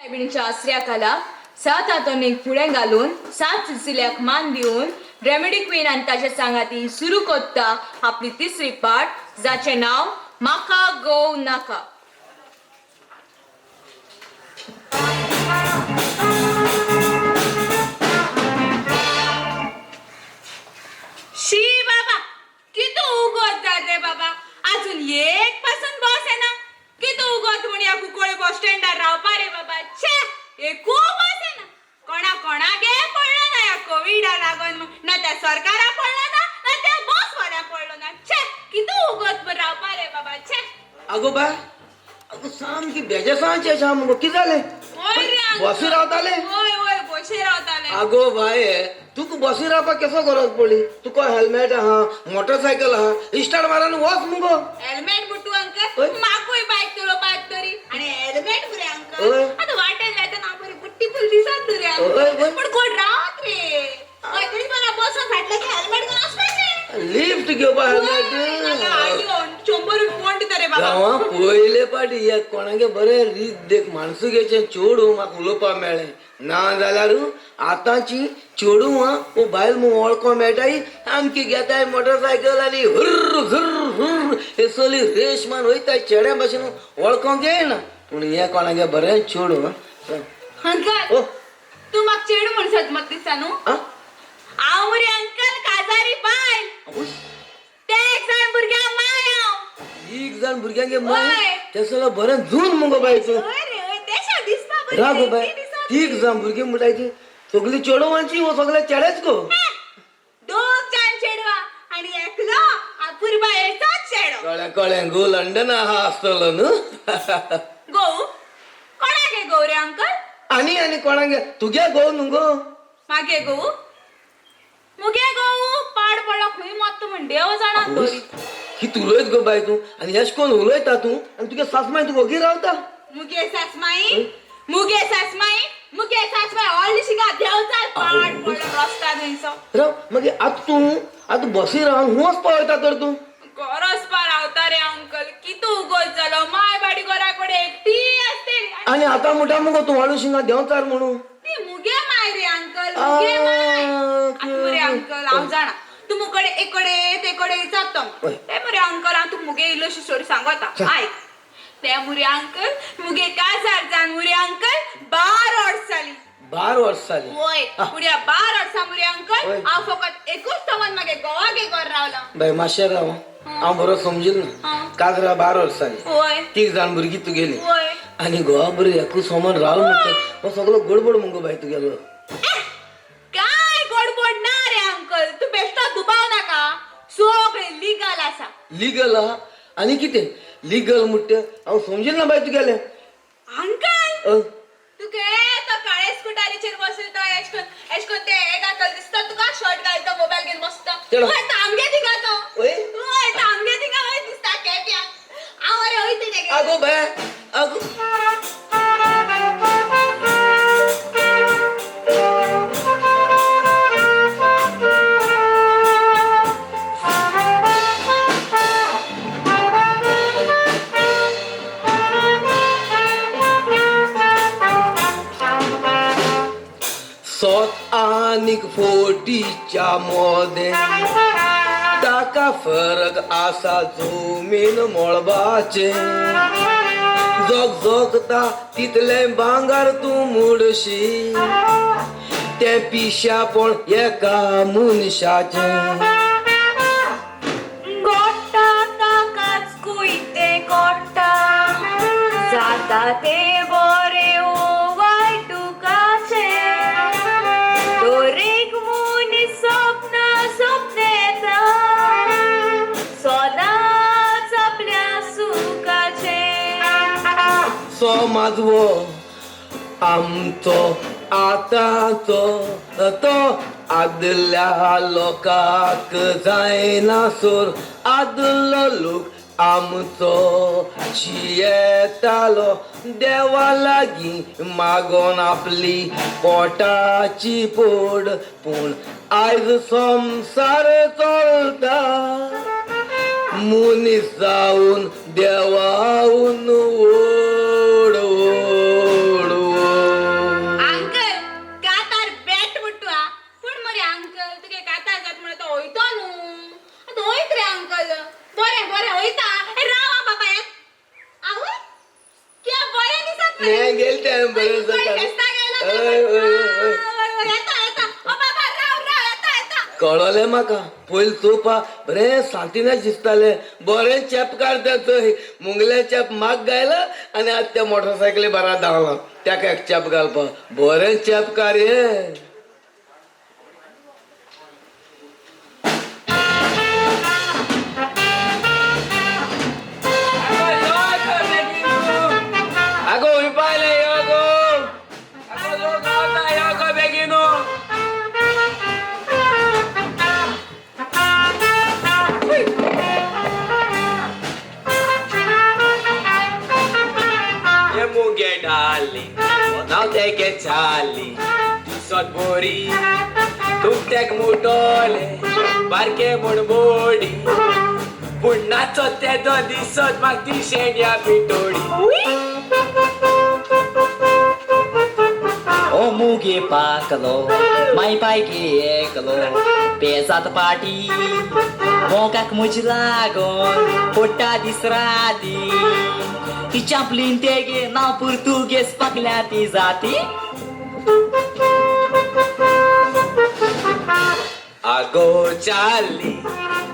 सायबिणीच्या आसऱ्याखाला 7 हातोंनीक फुडें घालून 7 सिलसिल्याक मान दिवन रेमेडी क्वीन आनी ताचे सांगाती सुरू कोत्ता आपली तिसरी पाठ जाचे नाव म्हाका गो नाका. शी बाबा कितू उगवत जाते बाबा अजून एक पासून बस आहे ना कितू उगवत म्हण या कुकोळे बस स्टँडार रावपा रे बाबा छे एक बस आहे ना कोणागे पडलो ना या कोविडा लागून ना त्या सरकारा पडलो ना त्या बस वाल्या पडलो ना छे कितू उगवत रावपा रे बाबा छे. अगो बा अगो सामकी बेजासांची आसा मुगो कितें जालें बसी रावताले होय बशी रावताले. आगो बाय तुका बसी रावपाक कसो गरज पडली तुका हेल्मेट आहा मोटरसायकल आहा स्टार्ट मारून वच मुगो. हेल्मेट बुटू अंकल माकूय बाईक चलोवपाक तरी आणि हेल्मेट बरे अंकल आता वाटेल येता ना बरी बुट्टी फुल दिसत रे अंकल पण कोण रावत रे होय तरी मला बसून फाटलं की हेल्मेट घालून असपाचे लिफ्ट घेवपा हेल्मेट 100 रुपये कोण दिता रे बाबा. गांवा पयले पाटी एक कोणागे बरें रीत देख माणसुगेचे चेडू म्हाका उलोवपा मेळ्ळें ना जाल्यार आतांची चेडू वो बायल वळखो मेळटाय आमकी घेताय मोटरसायकल आनी हुर्र झुर्र हुर्र हे चली रेश मान वयताय चेड्या भाशेन वळखोंक येना पूण हे कोणागे बरें चेडू अंकल तू म्हाका चेडू म्हण सजमत दिसता न्हू हांव मरे अंकल काजारी बायल ते एक जाण भुरग्या माय हांव एक जाण भुरग्यांगे माय ते सगळं बरें जून मुगो बाय तूं रागो बाय तीग जाण भुरगीं म्हणटायची सगळी चेडवांची वो सगळे चेडेच गो दोग जाण चेडवा आणि एकलो आपुरबा येताच चेडो कळ्ळें गो लंडन आहा आसतलो न्हू गो कोणागे गो रे अंकल आनी कोणागे तुगे गो न्हू गो मागे गो मुगे गो पाड पडो खंय मत म्हण देव जाणा तरी कित उलयत गो बाय तूं आनी एश कोन उलयता तूं आनी तुगे सासमाय तूं ओगी रावता मुगे सासमाई ऑल शिका देव जाय पाड पडो रस्ता थंयसो राव मागीर आतां बसी रावन हुंच पळयता तर तूं गरज पार रावता रे अंकल कितू उगोत जालो माय बाडी घरा कडेन एकटी आसतली आनी आतां म्हणटा मुगो तूं वाडू शिंगा देंवचार म्हणून ती मुगे माय रे अंकल मुगे माय मरे अंकल हांव जाणा तू मुकडे एकडे जातो ते मरे अंकल हांव तू मुगे इल्लोशी स्टोरी सांगता आयक ते मुरे अंकल मुगे काजार जान मुरे अंकल 12 वर्स जाली 12 वर्स जाली होय पुड्या 12 वर्सां मुरे अंकल हांव फकत एकूच समज मागे गोवागे घर रावला बाय मातशें राव हांव बरो समजील ना काजरा 12 वर्स जाली होय तीग जाण भुरगीं तुगेली होय आनी गोवा बरें एकूच समज रावल म्हणटा हो सगळो गडबड मुगो बाय तुगेलो काय गडबड ना रे अंकल तू बेश्टो दुबाव नाका सगळे लीगल आसा लिगल आहा आनी कितें लिगल म्हणटा हांव समजील ना बाय तुगेलें अंकल तुके तो काळे स्कुटारीचेर बसयता एशकोन ते एक अंकल दिसता तुका शर्ट घालता मोबाईल घेवन बसता होय तामगे थिंगा तो होय तामगे थिंगा होय दिसता केप्या हांव अरे होय ते आगो बाय आगो सोत आनीक फोटीच्या मोदे ताका फरक आसा जमीन मोळबाचे जोग जोगता तितले भांगार तूं मुडशी ते पिश्या पण एका मनशाचे गोट्टा ताकाच कुयते गोट्टा जाता ते बरे ओ वायटुकाचे दोरेक मुनी स्वप्नेता सदांच आपल्या सुखाचे समाजवो आमचो आतांचो तो आदल्या लोकांक जायना सोर आदलो लोक आमचो जियेतालो देवा लागीं मागोन आपली पोटाची पोड पूण आयज संवसार चलता मुनीस जावन देवाऊन ओड ओड ओड येईल त्या बरें जाता फेस्ता गेला हय, तर- हय, हय. येता येता ओ बाबा राव राव येता येता कळले म्हाका पयलीं चोवपा बरें सांतिनेच दिसताले बरें चेप काडता थंय मुंगले चेप म्हाक गायला आनी आतां त्या मोटरसायकली बरा धांवला ताका एक चेप घालपाक बरें चेप कार हे आगो उपायले यो गो आगो लोक आवता यो गो बेगीनो ये मुगे डाली नाव तेगे चाली दिसत बोरी तुमतेक मुटोले बारके म्हूण बोडी पूण नाचो ते दो दिसत म्हाक ती शेंड्या पिटोडी ओ मुगे पाकलो माई पायके एकलो पेजात पाटी मोगाक मुज लागोन पोट्टा दीस राती ती चापलीन तेगे नाव पुर्तुगेज पाकल्या ती जाती आगो चाली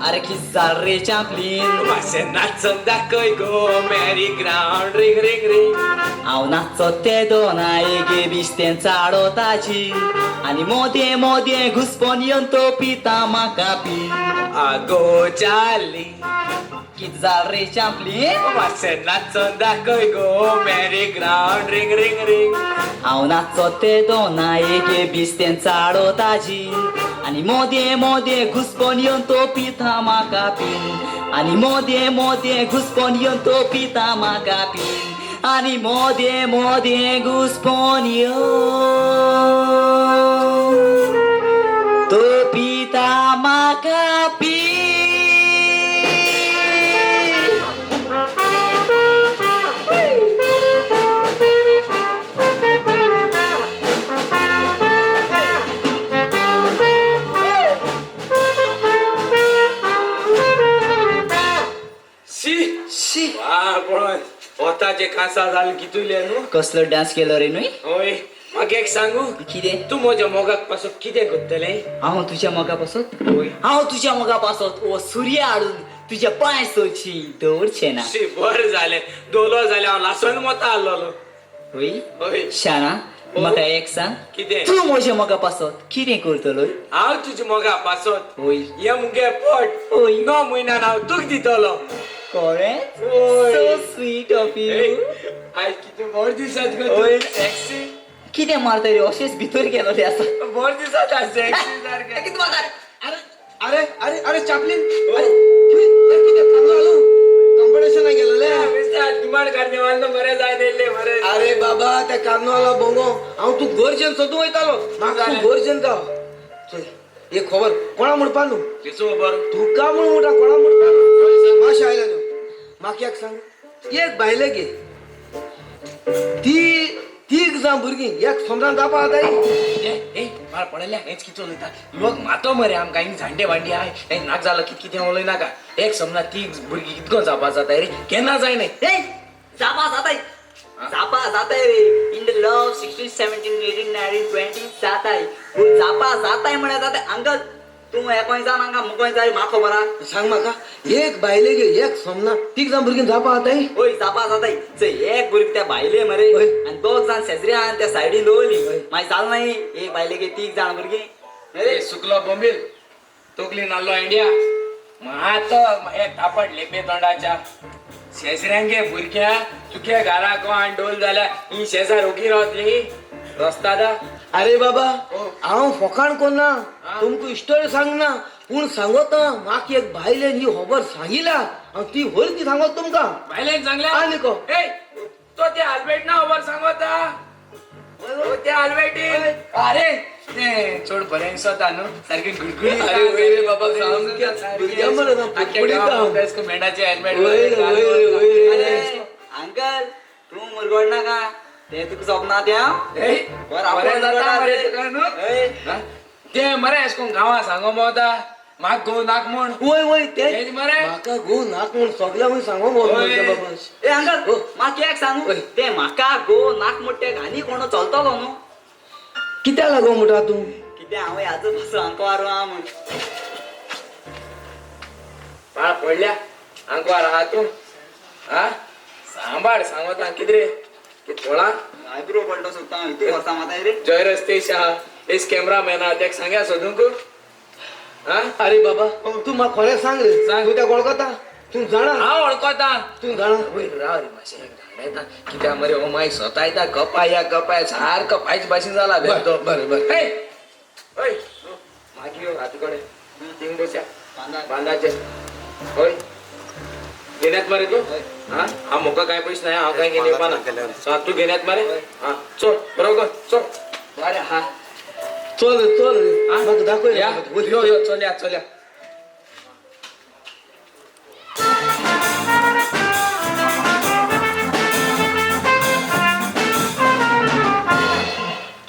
अरे किस्सा रे चापलीन मातशें नाचून दाखय गो मॅरी ग्राउंड रिंग रिंग रिंग हांव नाचो ते दोनायगे बिस्तें चाडोताची आनी मोदे मोदे घुस्पोन येवन तो पिता म्हाका पीन आगो चाली कित जाल रे चापलीन मातशें नाचून दाखय गो मॅरी ग्राउंड रिंग रिंग रिंग हांव नाचो ते दोनायगे बिस्तें चाडोताची आनी मोदे मोदे घुस्पोन येवन तो पिता म्हाका पीन आनी मोदे मोदे घुस्पोन येवन तो पिता म्हाका पीन आनी मोदे मोदे घुस्पोन येवन तो पिता म्हाका पीन शी पळोवन ओताचे कांसा जालें कितुले न्हू कसलो डान्स केलो रे न्हय होय म्हाका एक सांगू कितें तू म्हज्या मोगाक पासून कितें करतलें हांव तुज्या मोगा पासत होय हांव तुज्या मोगा पासत ओ सूर्य हाडून तुज्या पांय सोची दवरचें ना शी बरें जालें दोलो जाल्यार हांव लासन मोता आसलोलो होय होय शाना म्हाका एक सांग कितें तूं म्हज्या मोगा पासत कितें करतलो हांव तुज्या मोगा पासत होय हे मुगे पोट होय 9 म्हयन्यान हांव तुका दितलो कळ्ळें होय. So sweet of A, you आयज कितें बरें दिसत गो होय. सेक्सी कितें मारता रे अशेंच भितर गेलोले आसा बरें दिसत सेक्सी सारकें कितें मारता अरे अरे अरे अरे चापलीन अरे कितें कांदो आलू कॉम्पिटिशनाक गेलोले डिमांड कार्निवाल बरें जाय दिल्ले बरें अरे बाबा त्या कांदोवाला बोंगो हांव तूं गर्जेन सोदूं वयतालो म्हाका तूं गर्जेन गाव चल एक खबर कोणा म्हणपा न्हू किसो बरो तुका म्हूण म्हणटा कोणा म्हणपा मातशें आयले न्हू म्हाका एक सांग एक बायले गे ती तीग जां भुरगीं एक समजान जावपा जाताय ए मार पडल्या हेच कितें उलयता लोक मातो मरे आमकां हिंग झांटे भांडी आहाय हे नाक जालो कितें उलय नाका एक समजा ती भुरगीं कितको जावपा जाता रे केन्ना जायनाय ए जापा जाताय रे इन द लव 16 17 18 19 20 जाताय पूण जाताय म्हणे जाताय अंकल तूं एकोय जावन हांगा मुगोय जाय म्हाका खबर आहा सांग म्हाका एक बायले गे एक समना तीग जां भुरगीं जावपा जाताय ओय जापा जाताय चल एक भुरगी त्या बायले मरे ओय. आनी दोग जाण शेजऱ्यान त्या सायडीन दवरली ओय. मागीर जाल नाही एक बायलेगे तीग जाण भुरगीं अरे सुकलो बोंबील तोकली नाल्लो इंडिया मात एक थापड लेपे तोंडाच्या शेजऱ्यांगे भुरग्या तुके घरा कोण डोल जाल्यार ही शेजार ओगी रावतली रस्ता दा अरे बाबा ओ. हांव फोकाण कोन्ना हा. तुमकां हिस्टोरी सांगना पूण सांगत म्हाका एक बायलेन ही खबर सांगिला हांव ती व्हरती सांगत तुमकां भायल्यान सांगल्या आनी को? ए तो ते आल्बर्ट ना खबर सांगता ते आल्बर्टीन अरे ते चोड बरें दिसता न्हू सारकी गुडगुडी अरे वय रे बाबा, सामकें भुरग्यां मरे ना, पुडपुडीत मेंढाचे हेल्मेट वय रे, वय रे, वय रे. अरे अंकल तूं मुरगोड नाका ते तुका सोपना त्या बरें जाता मरे तुका न्हू ए, ते मरे एश कोन गांवां सांगो मोता म्हाक गो नाक म्हण वय वय तेच ते मरे. म्हाका गो नाक म्हूण सगळ्या म्हूण सांगो होय. बाबा ए अंकल हो. म्हाका एक सांगू ओय. ते म्हाका गो नाक मुट्टे आनी कोण चलतलो न्हू कित्याक लागो म्हणटा तूं कितें हांव ह्याचो पासून हांको मारू हा म्हण बाळ पडल्या आंकवार आहा तू हा सांबाळ सांगता कितें रे की थोडा आयब्रो पडलो सुद्दां इतू वर्सां माता रे जय रस्तेश आहा एस कॅमेरामॅन आहा तेका सांग्या सोदूंक हा अरे बाबा तूं म्हाका खरें सांग रे सांग. तूं त्या वळखता तूं जाणा हांव वळखता तूं जाणा वयर राव रे मातशें धांडयता कित्याक मरे हो मागीर स्वता येता कपाय सारको पायच भाशेन जाला बरें बरें बरें हे ओय मागीर यो हात कडे थिंग बसया बांदाचे होय घेण्यात मरे तू हा हा मोका काय पयस नाही हांव काय घेवन येवपाना तू घेण्यात मरे हा चल बरोबर चल बरें हा चल रे हा? म्हाका दाखय या यो यो चलया चलया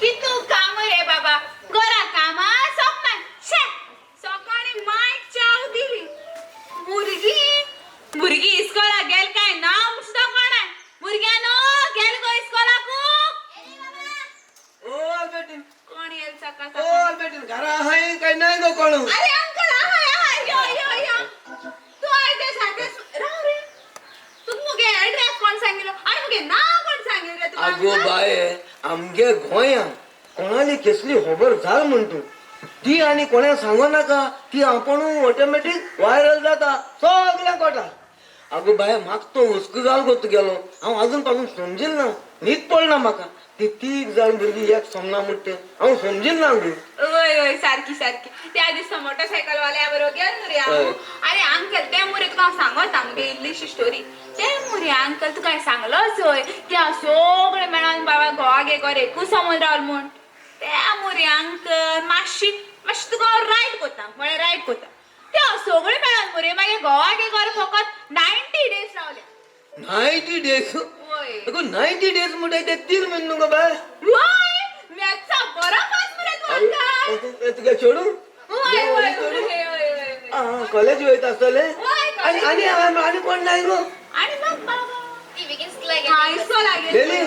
कितू काम रे बाबा गोरा कामा सोपना शे सकाळी माय चाव दिली भुरगी इस्कोला गेल काय नाव सुद्धा कोण आहे भुरग्यानो गेल गो इस्कोलाकू ओ बेटी कोण येल सकाळ ओ सकाळ बेटी घरा हाय काय नाही गो कोण अरे अंकल आहाय यो तू आय ते साथे राव रे तू मुगे एड्रेस कोण सांगिलो आणि मुगे नाव कोण सांगिल रे तुका आगो बाये आमगे गोंया कोणाली कसली खबर जाल म्हणतो ती आणि कोणा सांगो नाका ती आपण ऑटोमॅटिक व्हायरल जाता सगळ्या कोटा आगो बाय म्हाका तो हुस्को जाल गोत गेलो हांव अजून पासून समजेल ना न्हीद पडना म्हाका ती तीग जाण भुरगीं एक समना म्हणटे हांव समजेल ना गो ओय सारखी त्या दिसा मोटरसायकल वाल्या बरोबर गेल न्हू रे हांव हय. अरे अंकल ते मुरे तुका हांव सांगता मुगे इल्लीशी स्टोरी ते मुरे अंकल तुका सांगलोच होय की हांव सगळे मेळोन बाबा गोवाक एक वर एकूच समोर रावल म्हूण त्या मुरे अंकल मातशी तुका हांव रायट कोता म्हळ्यार रायट कोता ते हांव सगळे मेळोन मुरे मागीर गोवाक एक वर फकत 90 डेज रावले 90 डेज वय अगो 90 डेज म्हणटा ते 3 म्हयने न्हू गो बाय वय मॅथ्सचा बरो पास मुरे तू अंकल तुगे चेडू वय वय वय कॉलेज वयता आसतले वय, आनी आनी आनी कोण नाही गो आणि मग बाबा ती इस्को लागेल गेली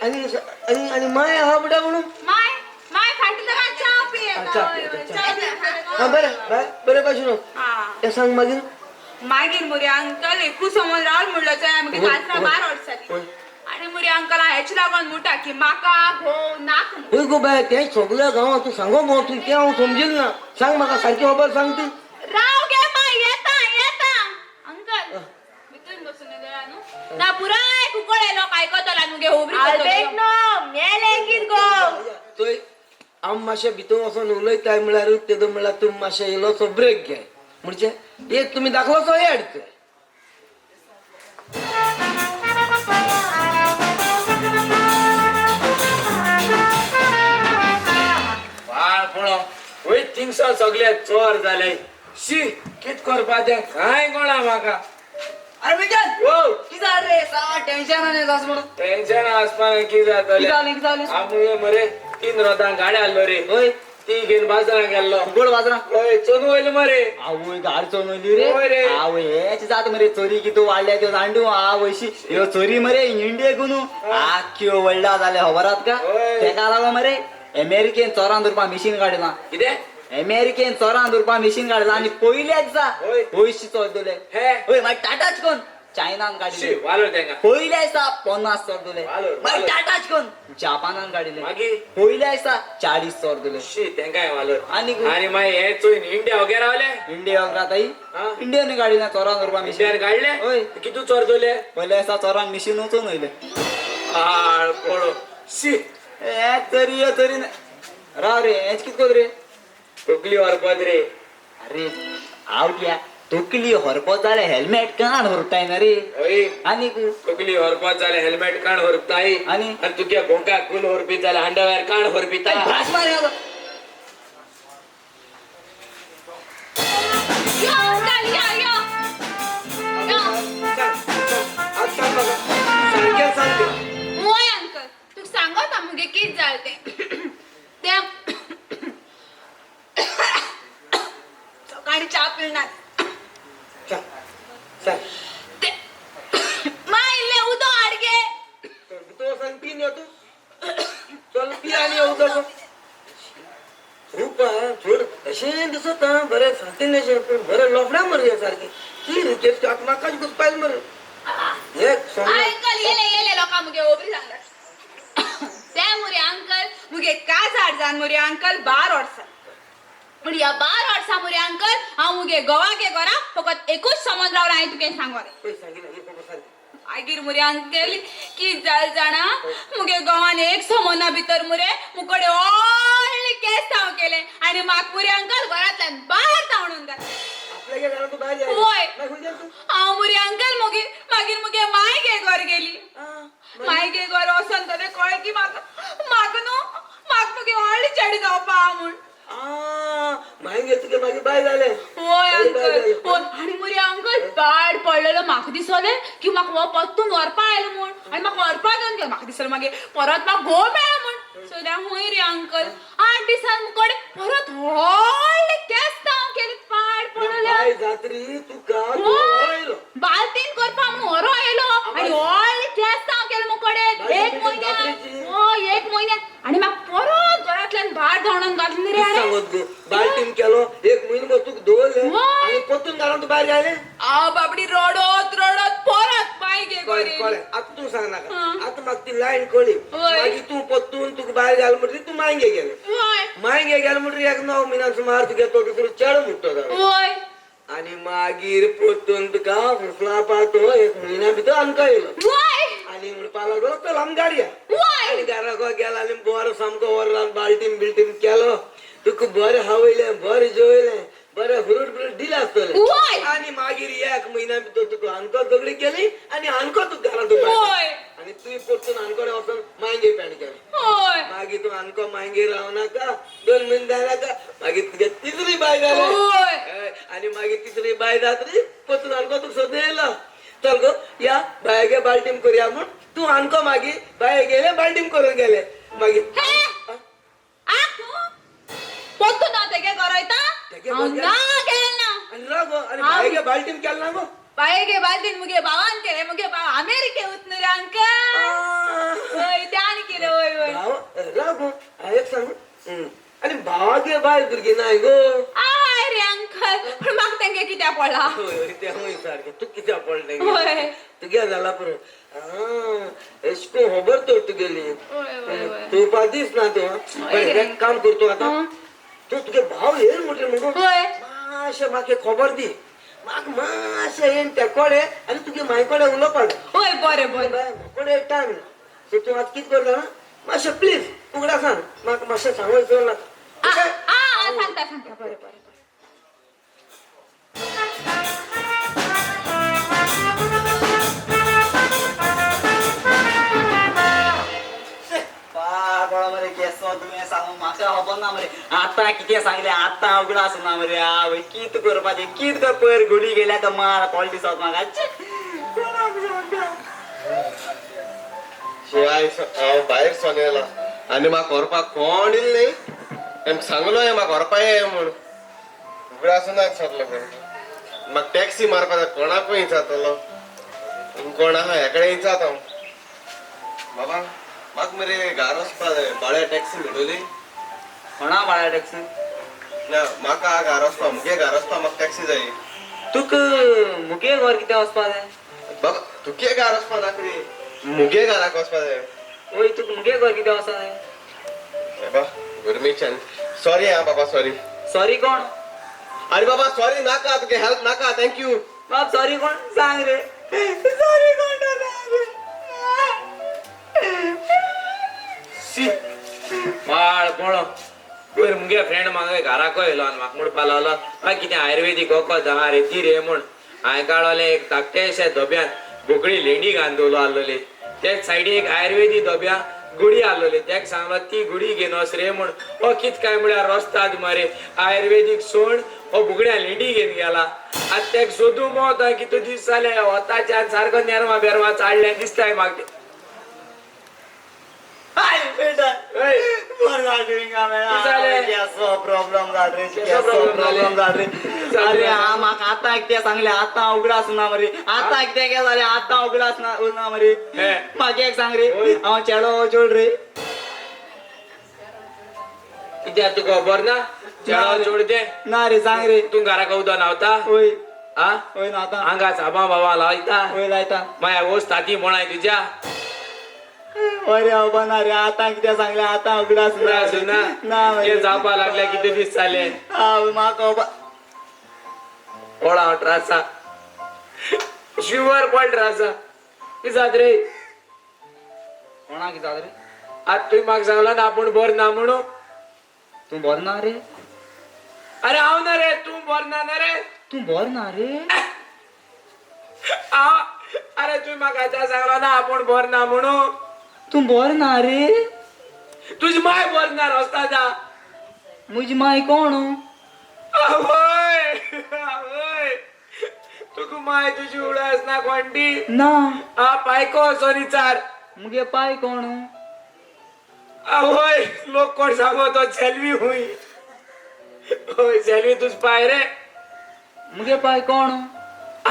आणि आणि आणि माय हा बुडा म्हणून माय फाटलं का चहा पिये अच्छा. हा बरं बरं पासून ते सांग मागीर मागीर मुरे अंकल एकू समोर रावल म्हणलो आमगे कासरा 12 वर्सांनी आणि मुरे अंकल हेच लागून मुटा की माका घो नाक म्हणून. होय गो बाय ते सगळ्या गावात तू सांगो मग तू ते हांव समजेल ना सांग म्हाका सारकी खबर सांग ती राव गे माय येता अंकल भितून बसून गेला न्हू ना पुराय कुकळे लोक आयकतला न्हू गे होबरी आल्बेट नो मेले गीत गो तोय आम मातशें भितर वचोन उलयताय म्हळ्यार तेदो म्हळ्यार तूं मातशें इल्लोसो ब्रेक घे म्हणजे एक तुमी दाखलोसो एड कर बाळ पळो वय थिंगसो सगळे चोर जाले शी कित करपाचें कांय कळना म्हाका अरे मिटन ओ किती झालं रे सा टेन्शन आले जास म्हणून टेन्शन आसपाना कितें जातलें किती जालें आमगे मरे 3 रोदां गाडी आसलो रे होय ती घेवन बाजारात गेल्लो गोड बाजरा होय चोनू वयलो मरे आवय गाडी चोरली होय रे. रे आवय हेच जात मरे चोरी कितू वाडल्या त्यो जांडू आवयशी ह्यो चोरी मरे इंडियेक न्हू आख्यो वडला जाले खबरात का होय. तेका लागो मरे अमेरिकेन चोरान धरपा मिशीन काडला कितें अमेरिकेन चोरान धरपा मिशीन काडला आणि पहिल्या दिसा होय. पयशे चोरतले हे. होय मागीर टाटाच कोण चायनान काडले वालोर तेंका पहिल्या दिसा 50 चोरतले वालोर, मागीर वालोर. टाटाच कोण जापानान काडले मागीर पहिल्या दिसा 40 चोरतले शी तेंकाय वालोर आनी गो- आनी मागीर हे चोयन इंडिया वगैरे रावले इंडिया राताई हा? इंडियन काडले चोरान धरपा मिशीन इंडियान काडले होय. कितू चोरतले पहिल्या दिसा चोरान मिशीन वचून वयले आळ पळो शी तरी राव रे हेच कित कोत रे तकली व्हरपत रे अरे आवट्या तकली हरपत जाल्यार हेल्मेट कान हरताय ना रे होय आनी तकली व्हरपत जाल्यार हेल्मेट काण व्हरताय आनी? आनी तुगे गोंकाक गुल व्हरपी जाल्यार अंडरवेअर काण व्हरपिता भ्रास मार ह्या. यो अंकल यो मोय अंकल तू सांगता मुगे कित जाल ते सकाळी 4 पिळणार चल चल मायले उदो आडगे तो सांग पी न तू चल पी आणि येऊ दे रूपा थोड असे दिसत हा बरे साथीने बरे लफडा मर सारखे की रिते स्टाक माकाच गुस्पाईल मर एक सोना अंकल येले लोका मुगे ओबरी सांगतात त्या मुरे अंकल मुगे का झाड जान मुरे अंकल 12 वर्ष पण या 12 वर्षा मुरे अंकल हांव मुगे गोवा के गोरा फकत एकूच समज रावला हांवें तुके सांगो रे पैसा सांगितलं हे बाबा सांग मागीर मुरे अंकल की जाणा मुगे गोवान एक समोना भितर मुरे मुकडे ऑल केस ताव केले आणि माक मुरे अंकल घरातल्यान बाहेर तावणून घातले आपल्या घरात तू बाहेर होय. नाही होईल तू हांव मुरे अंकल मागीर मुगे माय गे घर गेली माय गे घर वचोन तरी कळ्ळें की म्हाका मुगे ऑल चेडी जावपा म्हूण मागे तुझे मागे बाय झाले होय अंकल होय आणि मुरे अंकल बॅड पडलेलो म्हाका दिसले की म्हाका हो पत्तून व्हरपा आयलो म्हूण आनी म्हाका व्हरपा घेवन गेलो म्हाका दिसलें मागीर परत म्हाका घोव मेळ्ळो म्हूण सो त्या हुंय रे अंकल 8 दिसान मुकडे परत व्हडले केस ताव केले पाड पडले बाय जात्री तू का तू होय. वळायलो. बाल्टीन करपा म्हूण व्हरो आयलो आनी व्हडले केस ताव केले मुकडे बाय, एक किती म्हयन्यान जात्रेची? होय एक म्हयन्यान आनी म्हाका परत घरांतल्यान भायर धांवडावन घातलें रे किती अरे सांगत गो बाल्टीन केलो एक महिनो तुक दवरले होय. आणि पतून घालून तू बाहेर गेले बाबडी रडत परत बाय गे कळे घरी कळे आता तू सांग नाका हा. आता म्हाका ती लाईन कळली होय. मागीर तू पत्तून तुका बाहेर घाल म्हटली तू मांगे गेले होय मांगे गेले म्हटली एक 9 महिन्यान सुमार तुगे तो दुसरो चेडो मुट्टो जालो होय आणि मागीर पत्तून तुका फुसला पातो एक महिन्या भितर आमकां येयलो होय आणि म्हणपाक लागलो चल आम गाडया होय आणि घरा गेला आनी बरो सामको वर बाल्टीन बिल्टीन केलो तुका बरें हावयलें बरें जेवयलें बरें फ्रूट ब्रूट दिलें आसतलें होय आणि मागीर एक महिन्या भितर तुका अणको झगडी केली आणि अणको तुका घरांत उबो होय आणि तुवें परतून अणकोडे वचून मांगे पेंड केलें होय मागीर तू अणको मांगे रावनाका 2 म्हयने जायनाका मागीर तुगे तिसरी बाय जाली होय आणि मागीर तिसरी बाय जातली परतून अणको तुका सोदून येयलो चल गो या बायगे बाल्टीन करुया म्हूण तू अणको मागीर बाय गेले बाल्टीन करून गेले मागीर हे? पत्तू ना तेगे गरयता तेगे हांव घर ना गेलना आणि राव गो आणि बायगे बाल्टीन केलं ना गो बाय गे बाल्टीन मुगे भावान केले मुगे भाव अमेरिके वचनु रे अंकल होय त्याने केले होय होय राव गो एक सांग आणि भावागे बाय भुरगी नाही गो आय रे अंकल पण म्हाका तेंगे कित्या पडला होय ते होय सारखे तू कित्या पडले होय तुगे जाला पुरो एशको खबर तर तुगेली होय होय होय तू पादीस ना तू बरें, एक काम करतो आता तू तुगे भाव येईल म्हटले मगो होय मातशें म्हाका खबर दी म्हाका मातशें येवन ते कोडे आनी तुगे माय कोडे उलोवपाक होय बरें बरें कोडे टायम सो तू आतां कितें करता ना मातशें प्लीज उगडा सांग म्हाका मातशें सांगून नाका सांगता बरें बरें मरे केस तुम्ही सांगू म्हाका खबर ना मरे आता कितें सांगले आता उगडा आसना मरे आवय कित करपाचें कित कर पयर घुडी गेल्या तर मार कॉल दिसत म्हाका शिवाय हांव भायर सोनेला आनी म्हाका व्हरपाक कोण येल न्ही तेम सांगलो म्हाका व्हरपा ये म्हूण उगडा आसना सोदलो म्हाका टॅक्सी मारपा जाय कोणाकूय विचारतलो कोण आहा हेकडे विचारत हांव बाबा म्हाका मरे घार वचपा जाय बाळ्या टॅक्सी मेळटली कोणा बाळा टॅक्सी ना म्हाका घार वचपा मुगे घार वचपा म्हाका टॅक्सी जाय तुका मुगे घर कितें वचपा जाय बाबा तुगे घार वचपा नाका मुगे घराक वचपा जाय ओय तुका मुगे घर कितें वचपा जाय बाबा गरमेच्यान सॉरी हा बाबा सॉरी सॉरी कोण अरे बाबा सॉरी नाका तुगे हेल्प नाका थँक्यू बाप सॉरी कोण सांग रे सॉरी कोण बाळ पळो पयर मुगे फ्रेंड म्हाका घराको येयलो आनी म्हाका म्हणपा लागलो हय कितें आयुर्वेदीक वखद दहा रे ती रे म्हूण हांवें काडले एक धाकटेशे धोब्यान बोकडी लेंडी घालून आहलोली ते सायडीक एक आयुर्वेदीक धोब्या गुडी आहलोली तेका सांगलो ती गुडी घेवन वच रे म्हूण हो कित काय म्हळ्यार रस्तात मरे आयुर्वेदीक सोड हो बुगड्या लेंडी घेवन गेला आतां तेका सोदूं मोता कितू दीस जाले वताच्यान सारको नेरवा बेरवा चाडले दिसताय म्हाका हाय बेटा हय बरं झालं का झाले? केस प्रॉब्लेम जाल रे केसो problem प्रॉब्लेम जाल रे जाले. अरे हा म्हाका आतां कितें सांगले आतां उगडास ना मरे आतां कितें केलें जालें आतां उगडास ना मरे हे. म्हाका एक सांग रे ओय. हांव चेडो चोड रे कित्याक तुका खबर ना चेडो जोड दे ना रे सांग रे तू घरा कवतो नावता ओय आ ओय ना आतां हांगा साबा बाबा लायता ओय लायता माया वोस ताती म्हणाय तुज्या अरे बाबा ना रे आतां कितें सांगलें आतां उगडास ना ना हे जावपा लागल्या किती दीस जाले म्हाका ओळा त्रासा शुवर कोण त्रासा किजात रे कोणाक कितें जालें रे आज तुवें म्हाका सांगला ना आपूण बर ना म्हणून तूं बरो ना रे अरे हांव ना रे तूं बर ना रे तूं बरो ना रे अरे तुवें म्हाका आतां सांगला ना आपूण बर ना म्हणून तूं बरो ना रे तुजी माय बर ना रस्ता म्हजी माय कोण आवय आवय तुका माय तुजी उडास ना कोणटी ना आ पायको सोनीचार मुगे पाय कोण आवय लोक कोण सांगो तो सेल्वी हुई होय सेल्वी तुझ पाय रे मुगे पाय कोण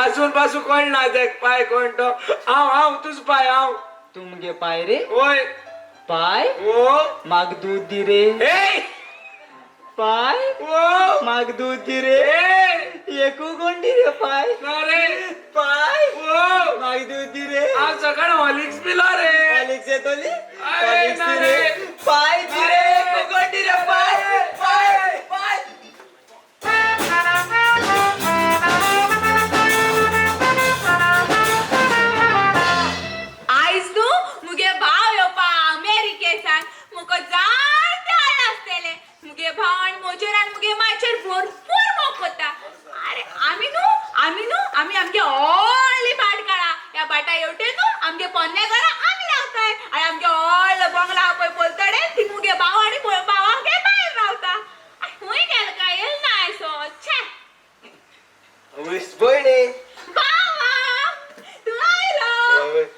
अजून पासून कोण ना ते पाय कोण तो हांव तुझ पाय हांव तू मुगे पाय रे होय पाय ओ माग दूध दी रे ए पाय ओ माग दूध दी रे ए एकू कोंडी रे पाय ना रे पाय ओ माग दूध दी रे आज सकाळ हॉलिक्स पिला रे हॉलिक्स येतोली अरे हॉलिक्स ना दी रे. रे पाय दी रे एकू कोंडी रे पाय पाय पाय आयज न्हू मुगे भाव येवपा अमेरिकेसान मुका जायते आड आसतले मुगे भाव आनी म्हजेर आनी मुगे मायचेर भरपूर मोग कोत्ता अरे आमी आमगे व्हडली बाट काडा ह्या बाटा येवटे न्हू आमगे पोन्ने घरा आमी रावताय आनी आमगे व्हडलो बंगला आहा पळय पलतडे ती मुगे भाव आनी भावांगे भायर रावता खूंय गेलो काय येल ना आयसो छे वीस भयणी बावा तू आयलो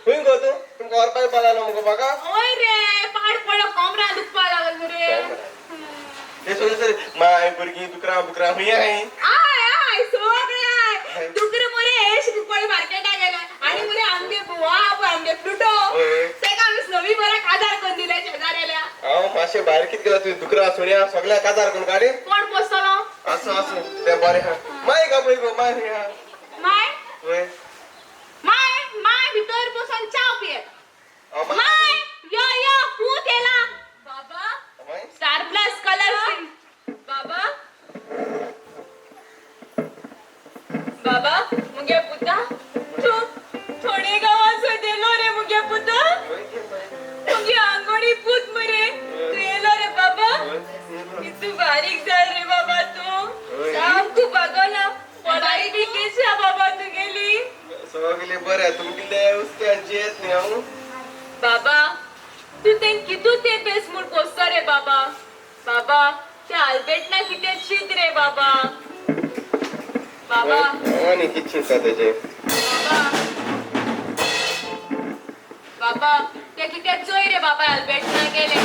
खंय गो तू तुमका वरपाक पावलो मुगो म्हाका ओय रे पाड पडलो कोमरा दुखपा लागल मरे ते सगळे माय भुरगीं दुकरां बुकरां खंय हाय आय सगळे दुकर मरे हेश दुपळ मार्केटा गेले आणि मरे आमगे बुवा आमगे फ्रुटो तेका आमी नवी बरा काजार कोन दिले शेजाऱ्याल्या हांव मातशें भायर कितें केला तुवें दुकरां सोन्या सगळ्या काजार करून काडी कोण पोसतलो असो तें बरें हा माय का पळय गो माय खंय हा माय होय माय भितर बसून चाव पियत माय यो पूत येला बाबा स्टार प्लस कलर बाबा बाबा मुगे पुता तू थोडे गावात सोदेलो रे मुगे पुता मुगे आंगोडी पूत मरे तू येलो रे बाबा कितू बारीक जाल रे बाबा तू सामको बागोला पडाई बी केसा बाबा तू गेली सगळे बरें तुमगे उस्त्यांची येत न्ही हांव बाबा तू तें कितू ते बेस म्हूण पोसता रे बाबा बाबा त्या आल्बेटना कितें शीत रे बाबा बाबा आनी कितें चिंता तेजें बाबा ते कितें चोय रे बाबा आल्बेटना गेले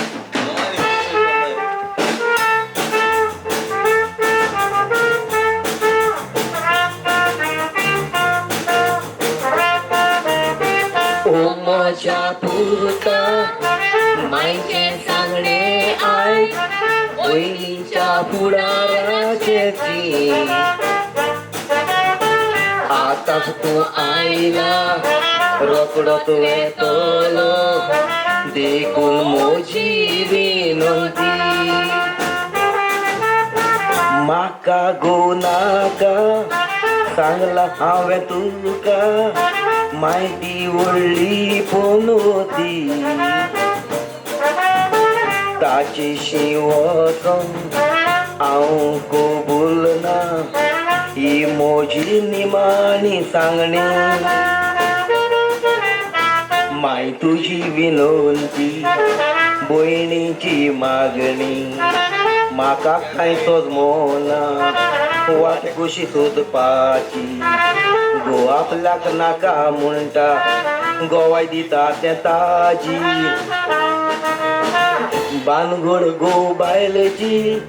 ओ माझ्या पुता मायचे सांगणे आय वयलीच्या फुडाराचे आताच तू आयला रोकडोच येतलो देखून म्हजी विनंती म्हाका गो नाका सांगला हांवें तुका माहिती व्हडली फोन होती ताची वचोन हांव कबूल ना ही म्हजी निमाणी सांगणी माय तुजी विनंती भयणीची मागणी म्हाका कांय सोजमोना वाट कशी सोदपाची गो आपल्याक नाका म्हणटा गोवाय दिता तें ताजी बानगड गो बायलेची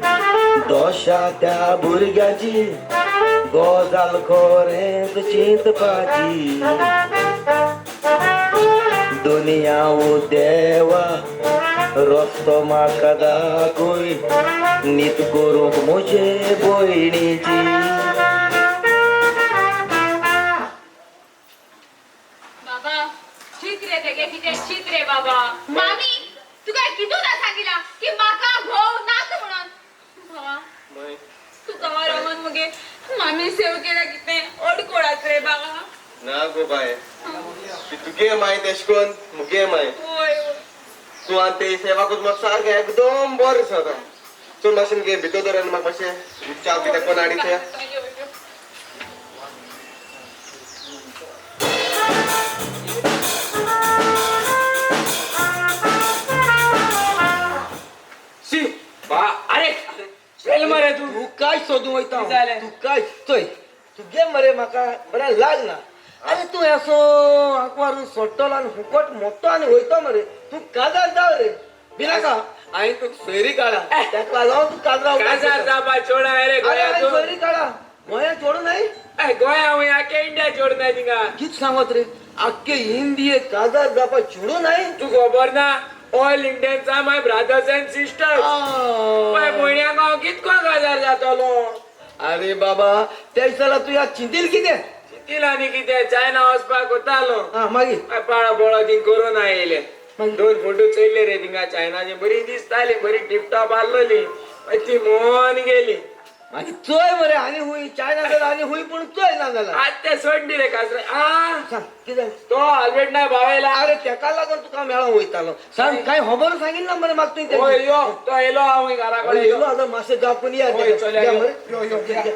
दोशा त्या भुरग्याची गोजाल खोरेंत चिंतपाची दुनिया ओ देवा रस्तो म्हाका दाखोय नीत करूंक म्हजे भयणीची बाबा चित्रे तेगे कितें चित्रे बाबा मामी तुका कितून सांगितला की म्हाका घोव नाका म्हणून बाबा माय तुका रमन मगे मामी सेव केला कितें अडकोळात रे बाबा ना गो बाय ती तुगे माय तेश कोन मुगे माय होय तू आनी ते सेवा करून म्हाका सारकें एकदम बरें दिसता चल मातशें गे भितर दर आनी म्हाका मातशें च्या कितें कोण हाडी ते शी बा अरे चल मरे तू तू काय सोदूं वयता जालें. तू काय चोय तुगे मरे म्हाका बरें लागना अरे तू असो आंकवारून सोडटलो आनी फुकट मोडटो आनी वयतो मरे तू काजार जाव रे बिनाका हांवें तुका सोयरी काडा तेका लागून तू काजरां काजार जावपा चोडा रे गोंयांतून सोयरी काडा गोंया चोडू नाही गोंया हुंय आख्या इंडिया चोड ना थिंगा कित सांगत रे आख्खे इंडिये काजार जावपा चोडू नाही तू खबर ना all Indians are my brothers and sisters my भयण्यांक हांव कितको काजार जातलो अरे बाबा त्या दिसाला तू या चिंतील कितें तिला न्ही कितें चायना वचपाक वतालो हा मागीर पाळा बोळा थिंग कोरोना येयले मागीर? 2 फोटो चोयले रे थिंगा चायनाची बरी दिसताली बरी टिपटॉप आसलोली ती मोहन गेली मागीर चोय मरे आनी हुंय चायना जाल्यार आनी हुंय पूण चोय ना जाल्यार आज ते सोडली रे कासरे सांग कितें तो आल्बर्ट नाय भावयला अरे तेका लागून तुका मेळो वयतालो सांग काय खबर सांगितलं ना मरे म्हाका तुवें होय तेजी? यो तो येलो हांव घरा अरे कडेन येयलो आतां मातशें जापून या होय, चलया, या यो. मरे. यो, यो, या, या.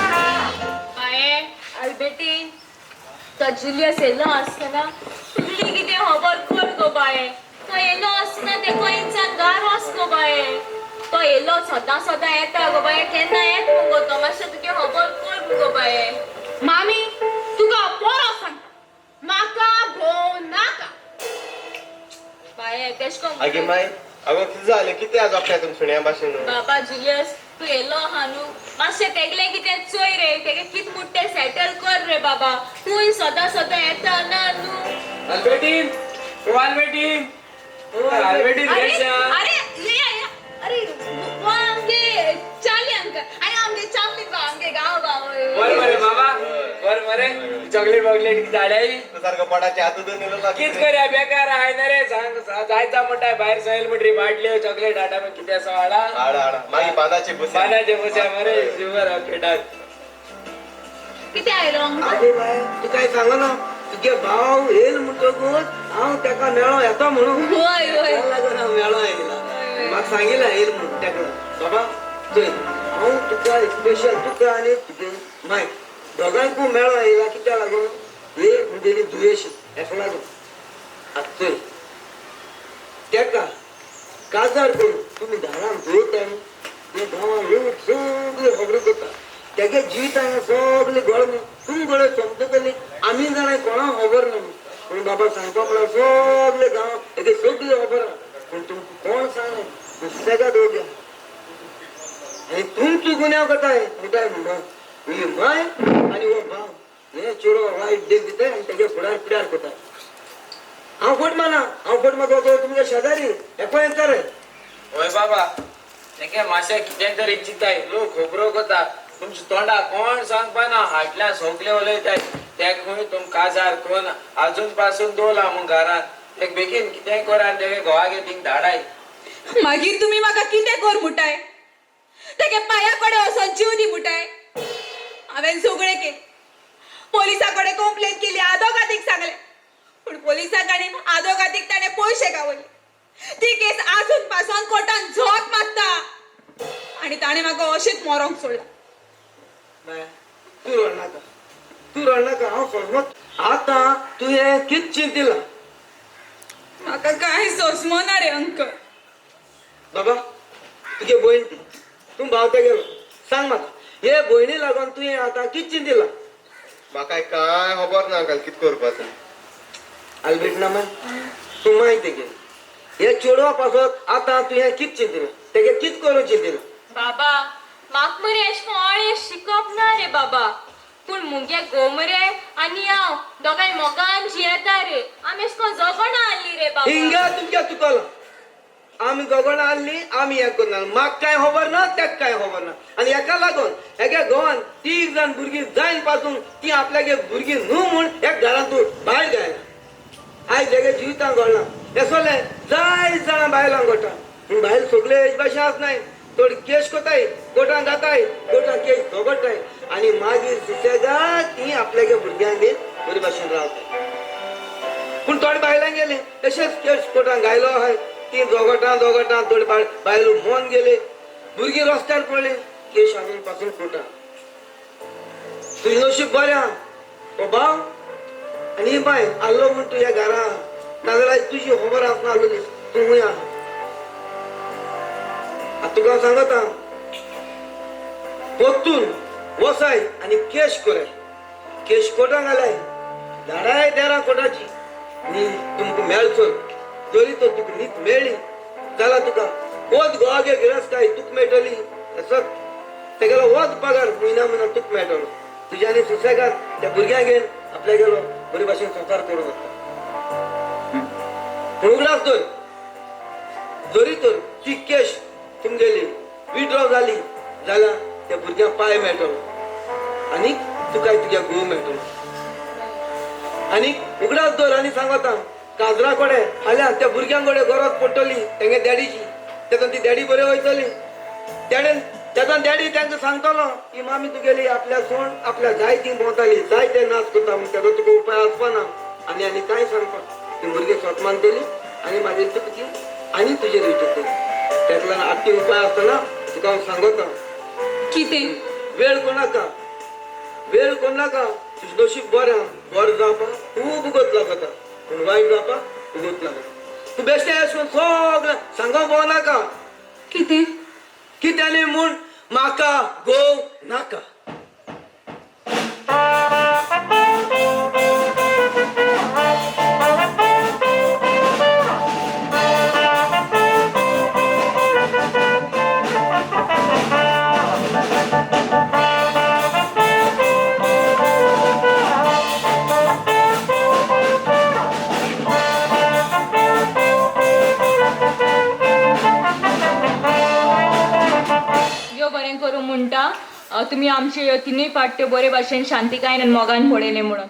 बाये अल्बेटी तो जुलियस येलो आसतना तुमली कितें खबर कर गो बाये तो येलो आसतना तेको इंसान गार आसलो बाये तो येलो सदां सदां येता गो बाये केन्ना येत मुगो तो मातशें तुगे खबर कर मुगो बाये मामी तुका बरो सांग म्हाका घोव नाका बाये तेश कोन आगे माय अगो कितें जालें कितें आज आपल्या सुण्या भाशेन बाबा जुलियस तू येलो आहा न्हू मातशें तेगले कितें चोय रे तेगे कित मुट्टे सेटल कर रे बाबा तूंय सदां सदां येता ना न्हू आल्बर्टीन ओ आल्बर्टीन आल्बर्टीन अरे कशा अरे ले आया अरे वो आमगे चाली अंकल आय आमगे चाली बा आमगे गाव गाव बर मरे बाबा बर मरे चॉकलेट बॉकलेट की झाडाई तू सारको पोटाचे हात धुवन येयलो कित करया बेकार आहे ना रे सांग जायचा मोठा भायर सैल म्हणरी बाटल्यो चॉकलेट हाडा मग कितें आसा हाडा हाडा हाडा मागीर बांदाचे बस पानाचे बसया मरे शुगर ऑकेटात कितें आयलो अंकल आगे बाय तू काय सांगना तुगे भाव येयल म्हणटकूच हांव तेका मेळो येता म्हणून होय होय त्या लागून हांव मेळो येयला म्हाका सांगितला येयल म्हणून तेका बाबा चोय हांव तुका स्पेशल तुका आनी तुगे माय दोगांयकू मेळो येयला कित्या लागून हे म्हणजे दुयेश हेका लागून आतां चोय तेका काजार करून तुमी दारान दवरता न्ही ते गांवान येवन सगळे खबरो करता तेगे जिवितान सगळे गोळ तुम गोळे समजतली आमी जाणां कोणाक खबर ना पूण बाबा सांगपा म्हळ्यार सगळे गांव तेगे सगळे खबर आहा पूण तुमकां कोण सांगलें दुसऱ्याका दोग्या आनी तुमचो गुन्यांव करताय म्हणटाय ही माय आनी हो भाव हे चेडो वायट देख दिताय आनी तेगे फुडार पिड्यार करताय हांव फट माना हांव फट मागो तुमगे शेजारी एकूय येता रे होय बाबा तेके मातशें कितें तरी चिंताय लोक खबरो करता तुमच्या तोंडा कोण सांगपा ना हाटल्यान सगळे उलयताय ते खंय तुम काजार कोण अजून पासून दवरला म्हूण घरांत एक बेगीन कितें कर आनी तेगे घोवागे थिंग धाडाय मागीर तुम्ही म्हाका कितें कर मुटाय तेगे पाया कडेन वचोन जीव दी मुटाय हांवें सगळें केलें पोलिसा कडेन कंप्लेन केली आदोगादीक सांगलें पूण पोलिसांनी आदोगादीक ताणें पयशे गावले ती केस आजून पासून कोर्टान झोक मारता आनी ताणें म्हाका अशेंच मरोंक सोडला तू रडनाका हांव समज आतां तुवें कित चिंतिला म्हाका कांय सोसमोना रे अंकल बाबा तुगे भयण ती तूं भावता गेलो सांग म्हाका हे भयणी लागून तुवें आतां कित चिंतिला म्हाका कांय खबर ना अंकल कितें करपाचें अल्बर्ट ना मग तू माहिती घे हे चेडवा पासत आता तू हे कित चिंतिना तेगे कित करू चिंतिना बाबा म्हाक मरे एश कोण शिकप ना रे बाबा पूण मुगे गोमरे आनी हांव दोगांय मोगान जियेता रे आमी एश कोण जगोना आल्ली रे बाबा हिंगा तुमच्या चुकलो आम्ही गगन आणली आम्ही हे करणार माग काय खबर ना त्याक काय खबर ना आणि एका लागून एका गोवान 3 जण भुरगीं जायन पासून ती आपल्यागे भुरगीं न्हू म्हूण एक घरांतून भायर गायला आयज तेगे जिवितांत घडला हे सोले जाय जाणा बायलांक घडटा पूण भायर सगळे हेच भाशेन आसनाय थोडी केस कोताय कोर्टान जाताय कोर्टान केस झगडटाय आणि मागीर सुसेगाद ती आपल्यागे भुरग्यांक घेवन बरे भाशेन रावताय पूण थोडे बायलांक गेले तशेंच केस कोर्टान गायलो आहाय ती दोगटा थोडे बायलो मोन गेले भुरगीं रस्त्यार पडले केस हाडून पासून कोर्टान तुझें नशीब बरें आहा ओ भाव आनी बाय आल्लो म्हूण तूं ह्या घरा नाजाल्यार तुजी खबर आसना आसली तूं खूंय आहा आतां तुका हांव सांगता पोत्तून वसाय आनी केश कोराय केश कोर्टान घालाय धाडाय देरा कोर्टाची आनी तुमकां मेळचो जरी तो तुका न्हीद मेळ्ळी जाल्यार तुका वोत गोवागे गिरस्ताय तुका मेळटली तेगेलो वोत पगार म्हयना तुका मेळटलो तुज्या आनी सुसेगाद त्या भुरग्यांक घेवन आपल्या गेलो बरे भाशेन संसार करूं शकता पूण उगडास तर जरी तर ती केश तुमगेली विड्रॉ जाली जाल्यार त्या भुरग्यांक पाय मेळटलो आनी तुका तुज्या घोव मेळटलो आनी उगडास दर आनी सांगता काजरा कोडे फाल्यां त्या भुरग्यांक कोडे गरज पडटली तेंगे डॅडीची तेतून ती डॅडी बऱ्यो वयतली तेतून डॅडी तांकां सांगतलो की मामी तुगेली आपल्या सोण आपल्या जायतीं भोंवताली जायते नाच करता म्हूण तेजो तुका उपाय आसपाना आनी आनी कांय सांगता ती भुरगीं स्वत मानतली आनी मागीर तुका ती आनी तुजेर विचारतली तेतल्यान आत्ती उपाय आसतना तुका हांव सांगता कितें वेळ कोणाका तुजें नशीब बरें बरें जावपाक खूब उगत लागता पूण वायट जावपाक उगत लागता तूं बेश्टें अशें करून सगळें सांगोंक भोंवनाका कितें कित्यानी म्हूण म्हाका घोव नाका बरें करूं म्हणटा तुमी आमचे तिनूय पाट्ट्यो बरे भाशेन शांतिकायेन आनी मोगान पडयले म्हणून